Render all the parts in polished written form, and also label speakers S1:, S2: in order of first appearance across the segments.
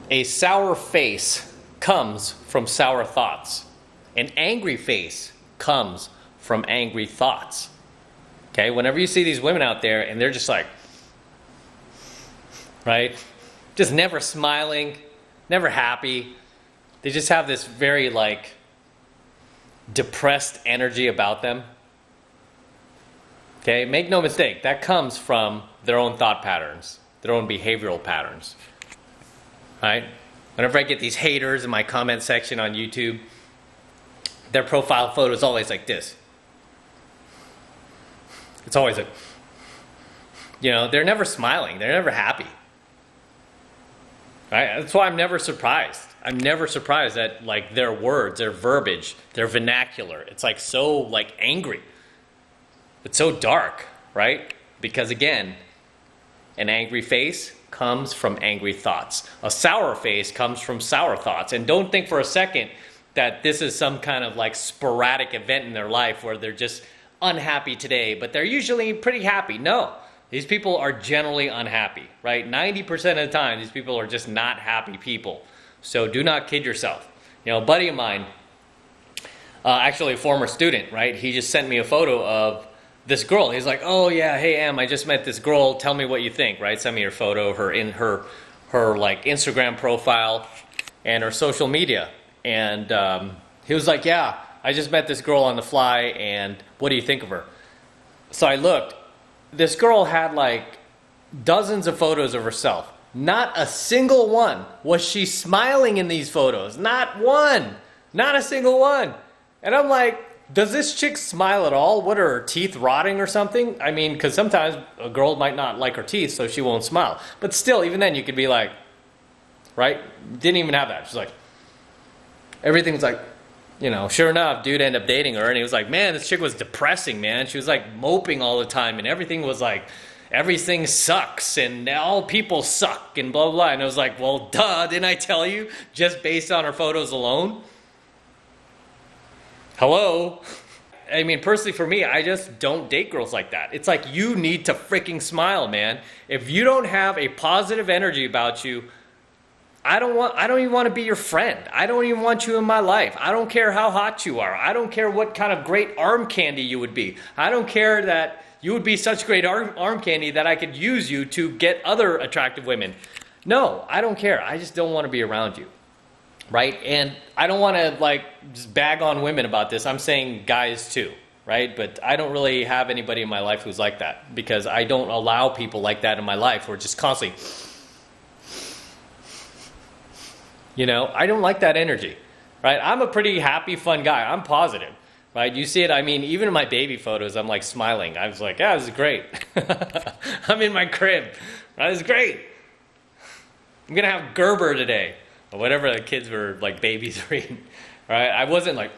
S1: A sour face comes from sour thoughts. An angry face comes from angry thoughts. Okay, whenever you see these women out there and they're just like, right? Just never smiling, never happy. They just have this very like depressed energy about them. Okay, make no mistake, that comes from their own thought patterns, their own behavioral patterns. Right? Whenever I get these haters in my comment section on YouTube, their profile photo is always like this. It's always like, you know, they're never smiling, they're never happy. Right? That's why I'm never surprised. I'm never surprised at like their words, their verbiage, their vernacular. It's like so like angry. It's so dark, right? Because again, an angry face comes from angry thoughts. A sour face comes from sour thoughts. And don't think for a second that this is some kind of like sporadic event in their life where they're just unhappy today, but they're usually pretty happy. No, these people are generally unhappy, right? 90% of the time, these people are just not happy people. So do not kid yourself. You know, a buddy of mine, actually a former student, right? He just sent me a photo of this girl. He's like, oh yeah, hey Em, I just met this girl. Tell me what you think, right? Send me your photo, her like Instagram profile and her social media. And he was like, yeah, I just met this girl on the fly and what do you think of her? So I looked. This girl had like dozens of photos of herself. Not a single one was she smiling in these photos. Not one. Not a single one. And I'm like, does this chick smile at all? What, are her teeth rotting or something? I mean, because sometimes a girl might not like her teeth, so she won't smile. But still, even then, you could be like, right? Didn't even have that. She's like, everything's like, you know, sure enough, dude ended up dating her, and he was like, man, this chick was depressing, man. She was like moping all the time, and everything was like, everything sucks, and all people suck, and blah, blah, blah. And I was like, well, duh, didn't I tell you? Just based on her photos alone? Hello? I mean, personally for me, I just don't date girls like that. It's like, you need to freaking smile, man. If you don't have a positive energy about you, I don't even want to be your friend. I don't even want you in my life. I don't care how hot you are. I don't care what kind of great arm candy you would be. I don't care that you would be such great arm candy that I could use you to get other attractive women. No, I don't care. I just don't want to be around you. Right? And I don't want to like just bag on women about this. I'm saying guys too, right? But I don't really have anybody in my life who's like that because I don't allow people like that in my life who are just constantly, you know, I don't like that energy, right? I'm a pretty happy, fun guy. I'm positive, right? You see it. I mean, even in my baby photos, I'm like smiling. I was like, yeah, this is great. I'm in my crib. Right? This is great. I'm going to have Gerber today. Or whatever the kids were, like babies were eating, right? I wasn't like,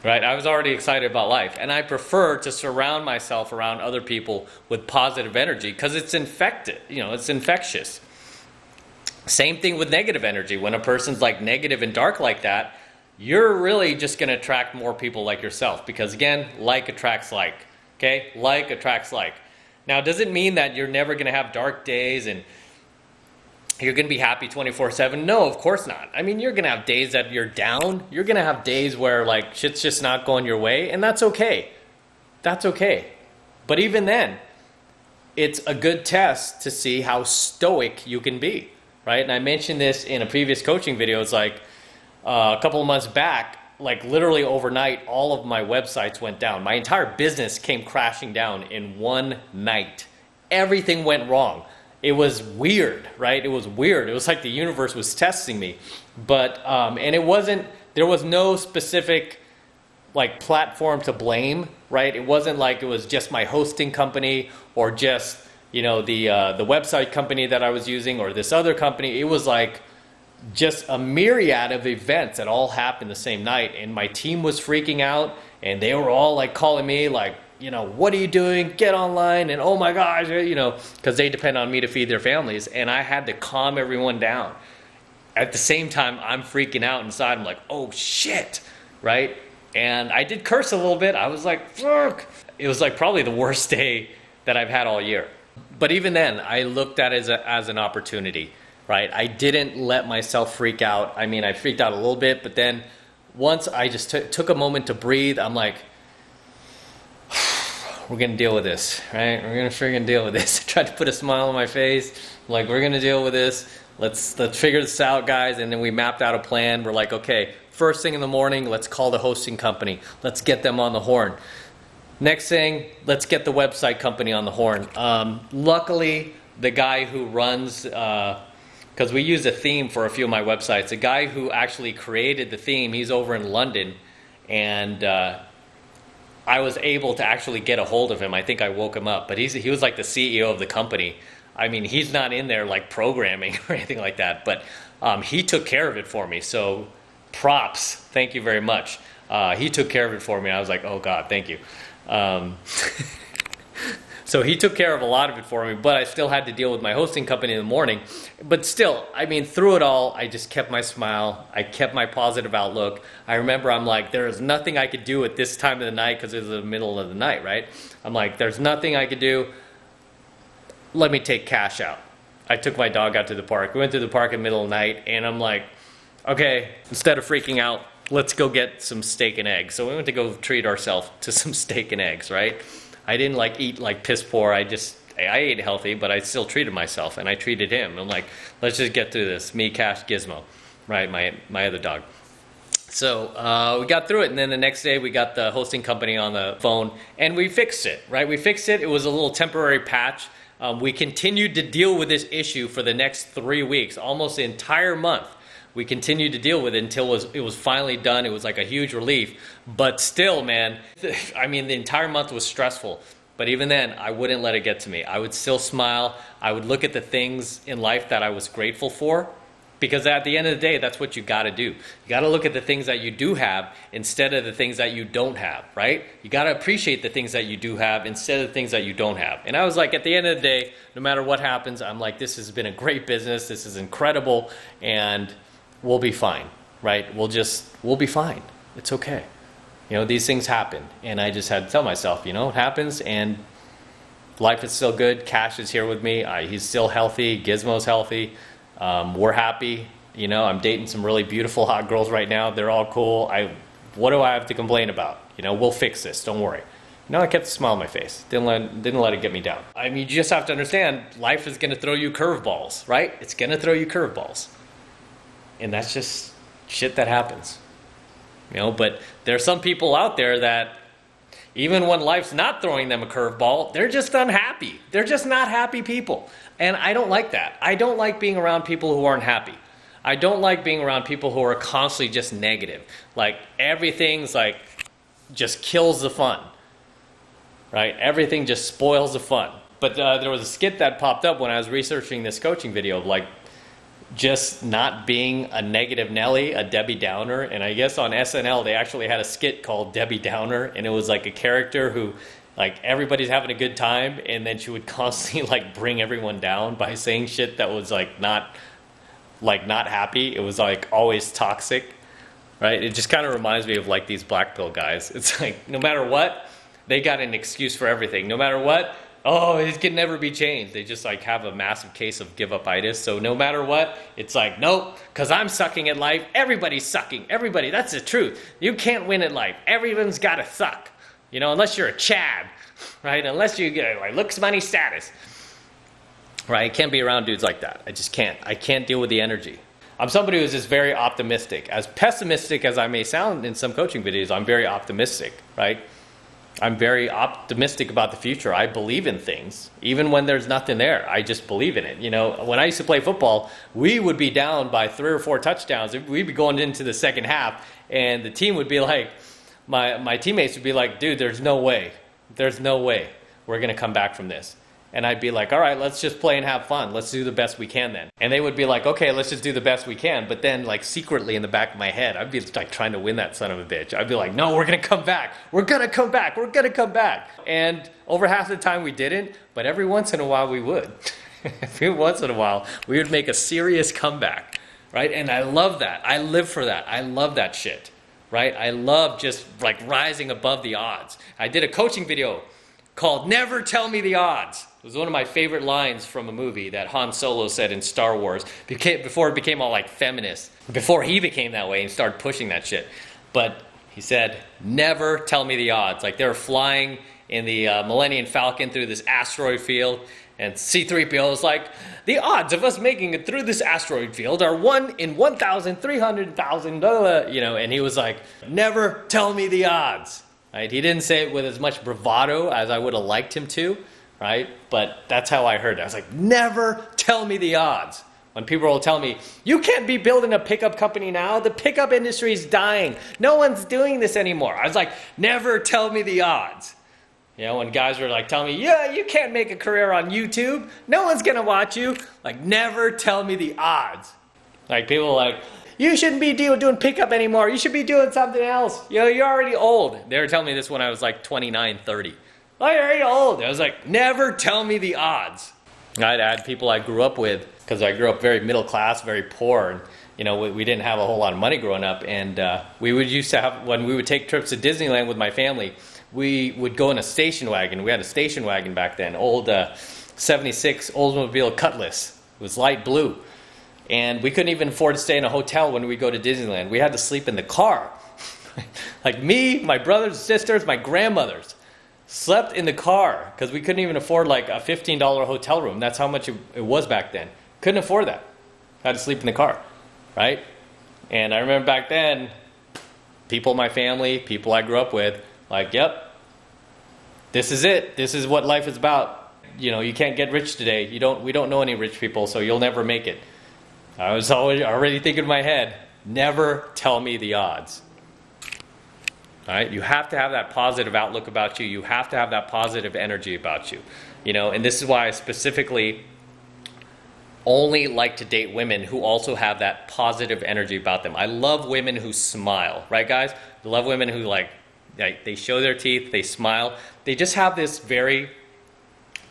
S1: right? I was already excited about life. And I prefer to surround myself around other people with positive energy because it's infected, you know, it's infectious. Same thing with negative energy. When a person's like negative and dark like that, you're really just going to attract more people like yourself because again, like attracts like, okay? Like attracts like. Now, does it mean that you're never going to have dark days and you're going to be happy 24/7? No, of course not. I mean, you're going to have days that you're down. You're going to have days where like shit's just not going your way, and that's okay. That's okay. But even then, it's a good test to see how stoic you can be, right? And I mentioned this in a previous coaching video. It's like a couple of months back, like literally overnight, all of my websites went down. My entire business came crashing down in one night. Everything went wrong. It was weird, right? It was weird. It was like the universe was testing me. But, and it wasn't, there was no specific like platform to blame, right? It wasn't like it was just my hosting company or just, you know, the website company that I was using or this other company. It was like just a myriad of events that all happened the same night. And my team was freaking out and they were all like calling me like, you know, what are you doing? Get online. And oh my gosh, you know, because they depend on me to feed their families. And I had to calm everyone down. At the same time, I'm freaking out inside. I'm like, oh shit, right? And I did curse a little bit. I was like, fuck. It was like probably the worst day that I've had all year. But even then, I looked at it as an opportunity. right? I didn't let myself freak out. I mean, I freaked out a little bit, but then once I just took a moment to breathe, I'm like, we're going to deal with this, right? We're going to freaking deal with this. I tried to put a smile on my face. I'm like, we're going to deal with this. Let's figure this out, guys. And then we mapped out a plan. We're like, okay, first thing in the morning, let's call the hosting company. Let's get them on the horn. Next thing, let's get the website company on the horn. Luckily, the guy who runs, because we use a theme for a few of my websites, the guy who actually created the theme, he's over in London, and I was able to actually get a hold of him. I think I woke him up, but he was like the CEO of the company. I mean, he's not in there like programming or anything like that, but he took care of it for me. So props, thank you very much. He took care of it for me. I was like, oh God, thank you. So he took care of a lot of it for me, but I still had to deal with my hosting company in the morning. But still, I mean, through it all, I just kept my smile. I kept my positive outlook. I remember I'm like, there is nothing I could do at this time of the night because it was the middle of the night, right? I'm like, there's nothing I could do. Let me take cash out. I took my dog out to the park. We went to the park in the middle of the night, and I'm like, okay, instead of freaking out, let's go get some steak and eggs. So we went to go treat ourselves to some steak and eggs, right? I didn't like eat like piss poor. I ate healthy, but I still treated myself, and I treated him. I'm like, let's just get through this. Me, Cash, Gizmo, right? My other dog. So we got through it, and then the next day we got the hosting company on the phone, and we fixed it, right? We fixed it. It was a little temporary patch. We continued to deal with this issue for the next 3 weeks, almost the entire month. We continued to deal with it until it was finally done. It was like a huge relief. But still, man, I mean, the entire month was stressful. But even then, I wouldn't let it get to me. I would still smile. I would look at the things in life that I was grateful for. Because at the end of the day, that's what you got to do. You got to look at the things that you do have instead of the things that you don't have, right? You got to appreciate the things that you do have instead of the things that you don't have. And I was like, at the end of the day, no matter what happens, I'm like, this has been a great business. This is incredible. And we'll be fine, right? We'll be fine. It's okay. You know, these things happen. And I just had to tell myself, you know, it happens, and life is still good. Cash is here with me. He's still healthy. Gizmo's healthy. We're happy. You know, I'm dating some really beautiful hot girls right now. They're all cool. What do I have to complain about? You know, we'll fix this. Don't worry. No, I kept a smile on my face. Didn't let it get me down. I mean, you just have to understand, life is going to throw you curveballs, right? It's going to throw you curveballs. And that's just shit that happens. You know, but there are some people out there that even when life's not throwing them a curveball, they're just unhappy. They're just not happy people. And I don't like that. I don't like being around people who aren't happy. I don't like being around people who are constantly just negative. Like everything's like just kills the fun. Right? Everything just spoils the fun. But there was a skit that popped up when I was researching this coaching video of like just not being a negative Nelly, a Debbie Downer. And I guess on SNL, they actually had a skit called Debbie Downer. And it was like a character who, like, everybody's having a good time. And then she would constantly, like, bring everyone down by saying shit that was, like, not happy. It was, like, always toxic, right? It just kind of reminds me of, like, these black pill guys. It's like, no matter what, they got an excuse for everything. No matter what, oh, it can never be changed. They just like have a massive case of give-up-itis. So no matter what, it's like, nope, because I'm sucking at life. Everybody's sucking. Everybody. That's the truth. You can't win at life. Everyone's got to suck. You know, unless you're a Chad, right? Unless you get like looks, money, status. Right? I can't be around dudes like that. I just can't. I can't deal with the energy. I'm somebody who's just very optimistic. As pessimistic as I may sound in some coaching videos, I'm very optimistic, right? I'm very optimistic about the future. I believe in things. Even when there's nothing there, I just believe in it. You know, when I used to play football, we would be down by 3 or 4 touchdowns. We'd be going into the second half, and the team would be like, my teammates would be like, dude, there's no way we're going to come back from this. And I'd be like, all right, let's just play and have fun. Let's do the best we can then. And they would be like, okay, let's just do the best we can. But then, like, secretly in the back of my head, I'd be like trying to win that son of a bitch. I'd be like, no, we're going to come back. We're going to come back. We're going to come back. And over half the time we didn't, but every once in a while we would. Every once in a while we would make a serious comeback, right? And I love that. I live for that. I love that shit, right? I love just like rising above the odds. I did a coaching video called Never Tell Me the Odds. It was one of my favorite lines from a movie that Han Solo said in Star Wars, before it became all like feminist, before he became that way and started pushing that shit. But he said, never tell me the odds. Like they were flying in the Millennium Falcon through this asteroid field, and C-3PO was like, the odds of us making it through this asteroid field are 1 in 1,300,000, and he was like, never tell me the odds. Right? He didn't say it with as much bravado as I would have liked him to, right? But that's how I heard it. I was like, never tell me the odds. When people will tell me, you can't be building a pickup company now. The pickup industry is dying. No one's doing this anymore. I was like, never tell me the odds. You know, when guys were like telling me, yeah, you can't make a career on YouTube. No one's going to watch you. Like, never tell me the odds. Like, people are like, you shouldn't be doing pickup anymore. You should be doing something else. You know, you're already old. They were telling me this when I was like 29, 30. Oh, you're already old. I was like, never tell me the odds. I had people I grew up with, because I grew up very middle class, very poor, and you know, we didn't have a whole lot of money growing up, and we would used to have, when we would take trips to Disneyland with my family, we would go in a station wagon. We had a station wagon back then, old 76 Oldsmobile Cutlass. It was light blue, and we couldn't even afford to stay in a hotel when we go to Disneyland. We had to sleep in the car. Like me, my brothers, sisters, my grandmothers slept in the car because we couldn't even afford like a $15 hotel room. That's how much it was back then. Couldn't afford that. Had to sleep in the car, right? And I remember back then, people in my family, people I grew up with, like, yep, this is it. This is what life is about. You know, you can't get rich today. We don't know any rich people, so you'll never make it. I was already thinking in my head, never tell me the odds. All right, you have to have that positive outlook about you. You have to have that positive energy about you. You know, and this is why I specifically only like to date women who also have that positive energy about them. I love women who smile, right, guys? I love women who like they show their teeth, they smile. They just have this very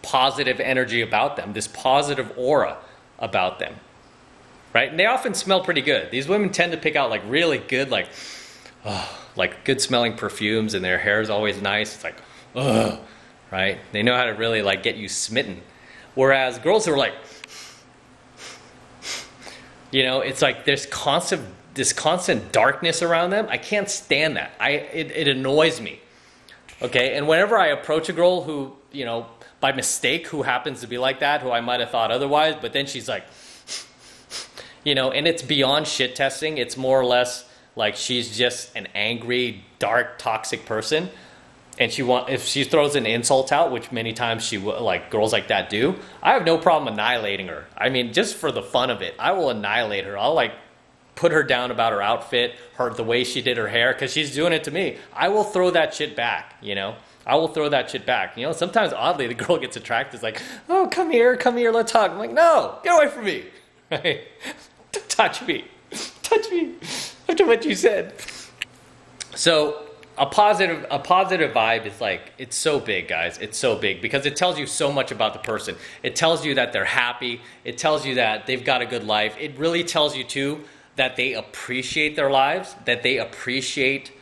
S1: positive energy about them, this positive aura about them, right? And they often smell pretty good. These women tend to pick out like really good, like good smelling perfumes, and their hair is always nice. It's like, right? They know how to really like get you smitten. Whereas girls who are like, you know, it's like this constant darkness around them. I can't stand that. It annoys me. Okay, and whenever I approach a girl who, you know, by mistake, who happens to be like that, who I might have thought otherwise, but then she's like, you know, and it's beyond shit testing. It's more or less like she's just an angry, dark, toxic person, and if she throws an insult out, which many times girls like that do, I have no problem annihilating her. I mean, just for the fun of it, I will annihilate her. I'll like put her down about her outfit, the way she did her hair, because she's doing it to me. I will throw that shit back, you know. I will throw that shit back. You know, sometimes oddly the girl gets attracted. It's like, oh, come here, let's hug. I'm like, no, get away from me. Right? Touch me after what you said. So a positive vibe is like, it's so big, guys. It's so big because it tells you so much about the person. It tells you that they're happy. It tells you that they've got a good life. It really tells you too that they appreciate their lives, that they appreciate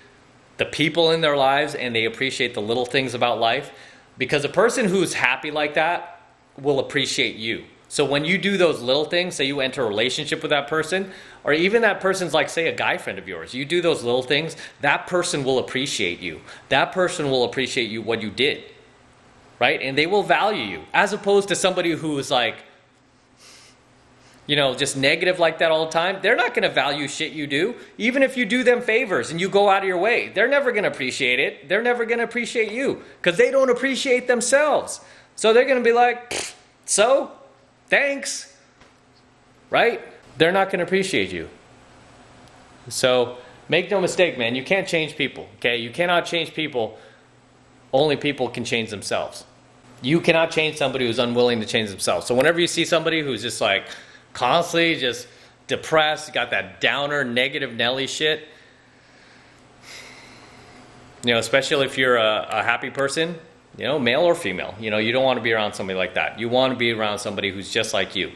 S1: the people in their lives, and they appreciate the little things about life. Because a person who's happy like that will appreciate you. So when you do those little things, say you enter a relationship with that person, or even that person's like, say, a guy friend of yours, you do those little things, that person will appreciate you. That person will appreciate you, what you did, right? And they will value you, as opposed to somebody who is like, you know, just negative like that all the time. They're not going to value shit you do. Even if you do them favors and you go out of your way, they're never going to appreciate it. They're never going to appreciate you because they don't appreciate themselves. So they're going to be like, so, thanks, right? They're not going to appreciate you. So make no mistake, man, you can't change people, okay? You cannot change people. Only people can change themselves. You cannot change somebody who's unwilling to change themselves. So whenever you see somebody who's just like constantly just depressed, got that downer, negative Nelly shit, you know, especially if you're a happy person, you know, male or female, you know, you don't want to be around somebody like that. You want to be around somebody who's just like you,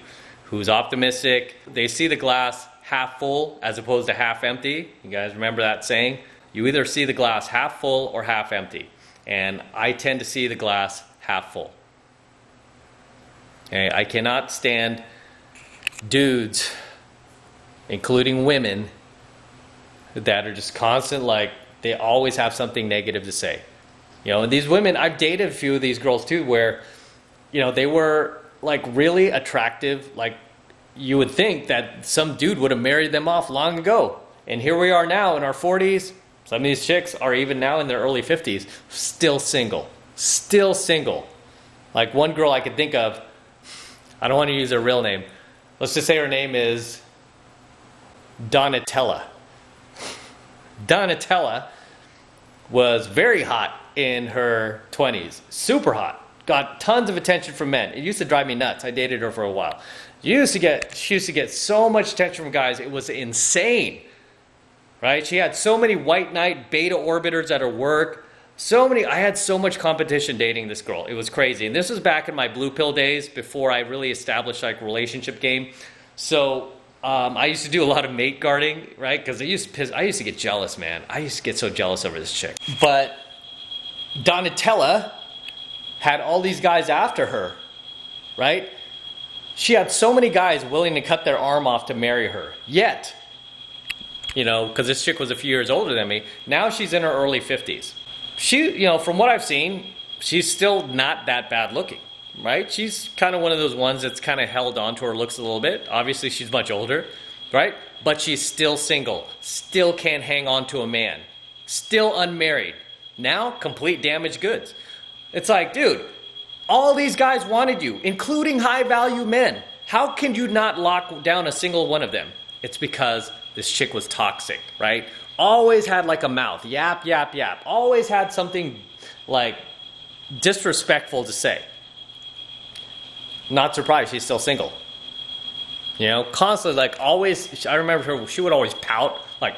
S1: who's optimistic. They see the glass half full as opposed to half empty. You guys remember that saying? You either see the glass half full or half empty. And I tend to see the glass half full. Okay? I cannot stand dudes, including women, that are just constant, like, they always have something negative to say. You know, and these women, I've dated a few of these girls too, where, you know, they were like really attractive. Like, you would think that some dude would have married them off long ago. And here we are now in our 40s. Some of these chicks are even now in their early 50s, still single. Still single. Like one girl I could think of, I don't want to use her real name. Let's just say her name is Donatella. Donatella was very hot in her 20s. Super hot. Got tons of attention from men. It used to drive me nuts. I dated her for a while. She used to get so much attention from guys. It was insane. Right? She had so many white knight beta orbiters at her work. I had so much competition dating this girl. It was crazy. And this was back in my blue pill days before I really established like relationship game. So I used to do a lot of mate guarding, right? Because I used to get jealous, man. I used to get so jealous over this chick. But Donatella had all these guys after her, right? She had so many guys willing to cut their arm off to marry her. Yet, you know, because this chick was a few years older than me, now she's in her early 50s. She, you know, from what I've seen, she's still not that bad looking, right? She's kind of one of those ones that's kind of held on to her looks a little bit. Obviously, she's much older, right? But she's still single, still can't hang on to a man, still unmarried. Now, complete damaged goods. It's like, dude, all these guys wanted you, including high-value men. How can you not lock down a single one of them? It's because this chick was toxic, right? Always had like a mouth, yap, yap, yap. Always had something like disrespectful to say. Not surprised she's still single. You know, constantly, like always, I remember her, she would always pout, like,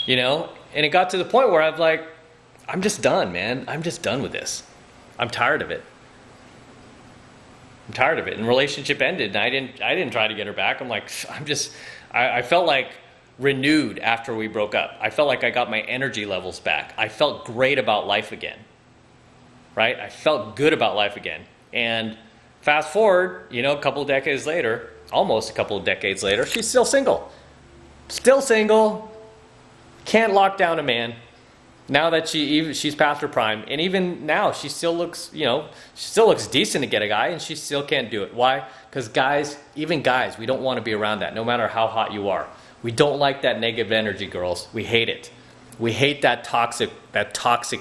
S1: you know, and it got to the point where I'm like, I'm just done, man. I'm just done with this. I'm tired of it. I'm tired of it. And the relationship ended, and I didn't try to get her back. I'm like, I felt like renewed after we broke up. I felt like I got my energy levels back. I felt great about life again, right? I felt good about life again. And fast forward, you know, a couple of decades later, almost a couple of decades later, she's still single. Still single. Can't lock down a man. Now that she's past her prime, and even now she still looks, you know, she still looks decent to get a guy, and she still can't do it. Why? Because guys, even guys, we don't want to be around that, no matter how hot you are. We don't like that negative energy, girls. We hate it. We hate that toxic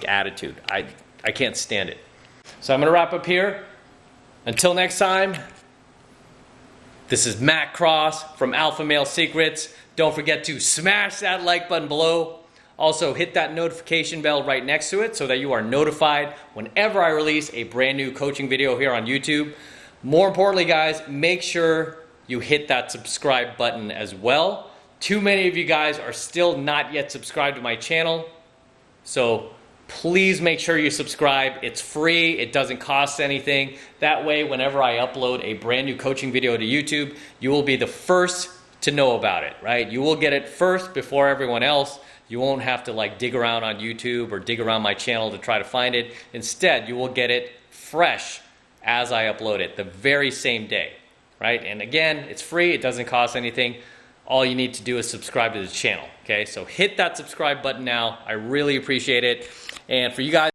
S1: attitude. I can't stand it. So I'm going to wrap up here. Until next time, this is Matt Cross from Alpha Male Secrets. Don't forget to smash that like button below. Also, hit that notification bell right next to it so that you are notified whenever I release a brand new coaching video here on YouTube. More importantly, guys, make sure you hit that subscribe button as well. Too many of you guys are still not yet subscribed to my channel, so please make sure you subscribe. It's free. It doesn't cost anything. That way, whenever I upload a brand new coaching video to YouTube, you will be the first to know about it, right? You will get it first before everyone else. You won't have to like dig around on YouTube or dig around my channel to try to find it. Instead, you will get it fresh as I upload it the very same day, right? And again, it's free. It doesn't cost anything. All you need to do is subscribe to the channel, okay? So hit that subscribe button now. I really appreciate it. And for you guys,